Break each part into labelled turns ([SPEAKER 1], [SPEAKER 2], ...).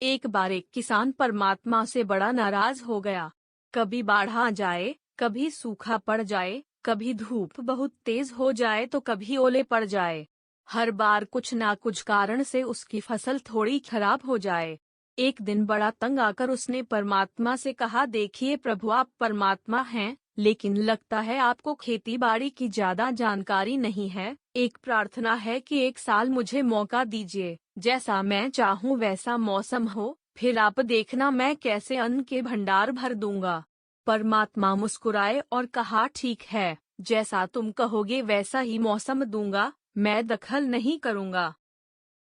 [SPEAKER 1] एक बार एक किसान परमात्मा से बड़ा नाराज हो गया। कभी बाढ़ आ जाए, कभी सूखा पड़ जाए, कभी धूप बहुत तेज हो जाए तो कभी ओले पड़ जाए। हर बार कुछ ना कुछ कारण से उसकी फसल थोड़ी खराब हो जाए। एक दिन बड़ा तंग आकर उसने परमात्मा से कहा, देखिए प्रभु, आप परमात्मा हैं, लेकिन लगता है आपको खेती बाड़ी की ज्यादा जानकारी नहीं है। एक प्रार्थना है कि एक साल मुझे मौका दीजिए, जैसा मैं चाहूँ वैसा मौसम हो, फिर आप देखना मैं कैसे अन्न के भंडार भर दूंगा। परमात्मा मुस्कुराए और कहा, ठीक है, जैसा तुम कहोगे वैसा ही मौसम दूंगा, मैं दखल नहीं करूंगा।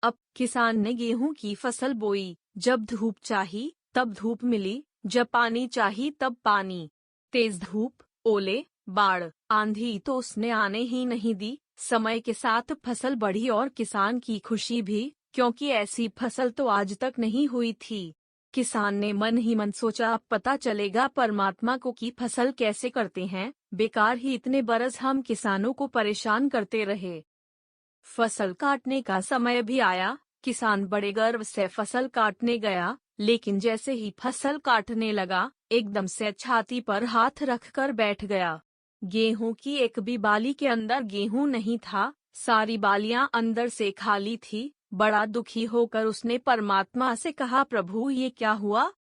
[SPEAKER 1] अब किसान ने गेहूं की फसल बोई। जब धूप चाही तब धूप मिली, जब पानी चाही तब पानी। तेज धूप, ओले, बाढ़, आंधी तो उसने आने ही नहीं दी। समय के साथ फसल बढ़ी और किसान की खुशी भी, क्योंकि ऐसी फसल तो आज तक नहीं हुई थी। किसान ने मन ही मन सोचा, अब पता चलेगा परमात्मा को कि फसल कैसे करते हैं। बेकार ही इतने बरस हम किसानों को परेशान करते रहे। फसल काटने का समय भी आया। किसान बड़े गर्व से फसल काटने गया, लेकिन जैसे ही फसल काटने लगा, एकदम से छाती पर हाथ रखकर बैठ गया। गेहूं की एक भी बाली के अंदर गेहूं नहीं था, सारी बालियां अंदर से खाली थी। बड़ा दुखी होकर उसने परमात्मा से कहा, प्रभु ये क्या हुआ?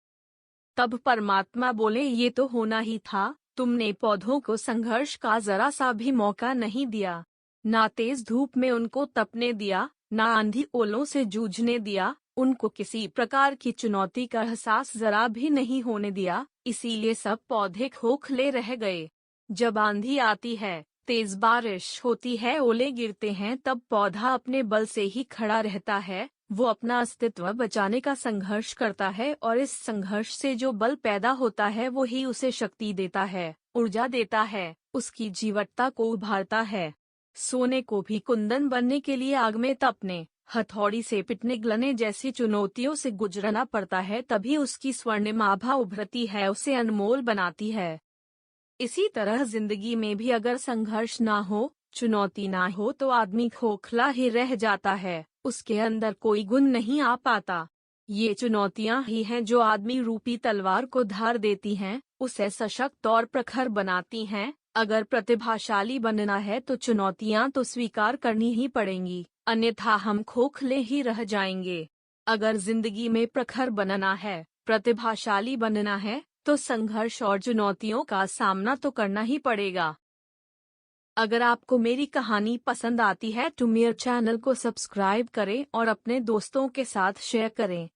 [SPEAKER 1] तब परमात्मा बोले, ये तो होना ही था, तुमने पौधों को संघर्ष का जरा सा भी मौका नहीं दिया। ना तेज धूप में उनको तपने दिया, ना आंधी ओलों से जूझने दिया, उनको किसी प्रकार की चुनौती का एहसास जरा भी नहीं होने दिया, इसीलिए सब पौधे खोखले रह गए। जब आंधी आती है, तेज बारिश होती है, ओले गिरते हैं, तब पौधा अपने बल से ही खड़ा रहता है। वो अपना अस्तित्व बचाने का संघर्ष करता है और इस संघर्ष से जो बल पैदा होता है वो ही उसे शक्ति देता है, ऊर्जा देता है, उसकी जीवटता को उभारता है। सोने को भी कुंदन बनने के लिए आग में तपने, हथौड़ी से पिटने, गलने जैसी चुनौतियों से गुजरना पड़ता है, तभी उसकी स्वर्णिम आभा उभरती है, उसे अनमोल बनाती है। इसी तरह जिंदगी में भी अगर संघर्ष ना हो, चुनौती ना हो, तो आदमी खोखला ही रह जाता है, उसके अंदर कोई गुण नहीं आ पाता। ये चुनौतियां ही हैं जो आदमी रूपी तलवार को धार देती हैं, उसे सशक्त और प्रखर बनाती हैं। अगर प्रतिभाशाली बनना है तो चुनौतियां तो स्वीकार करनी ही पड़ेंगी, अन्यथा हम खोखले ही रह जाएंगे। अगर जिंदगी में प्रखर बनना है, प्रतिभाशाली बनना है, तो संघर्ष और चुनौतियों का सामना तो करना ही पड़ेगा। अगर आपको मेरी कहानी पसंद आती है तो मेरे चैनल को सब्सक्राइब करें और अपने दोस्तों के साथ शेयर करें।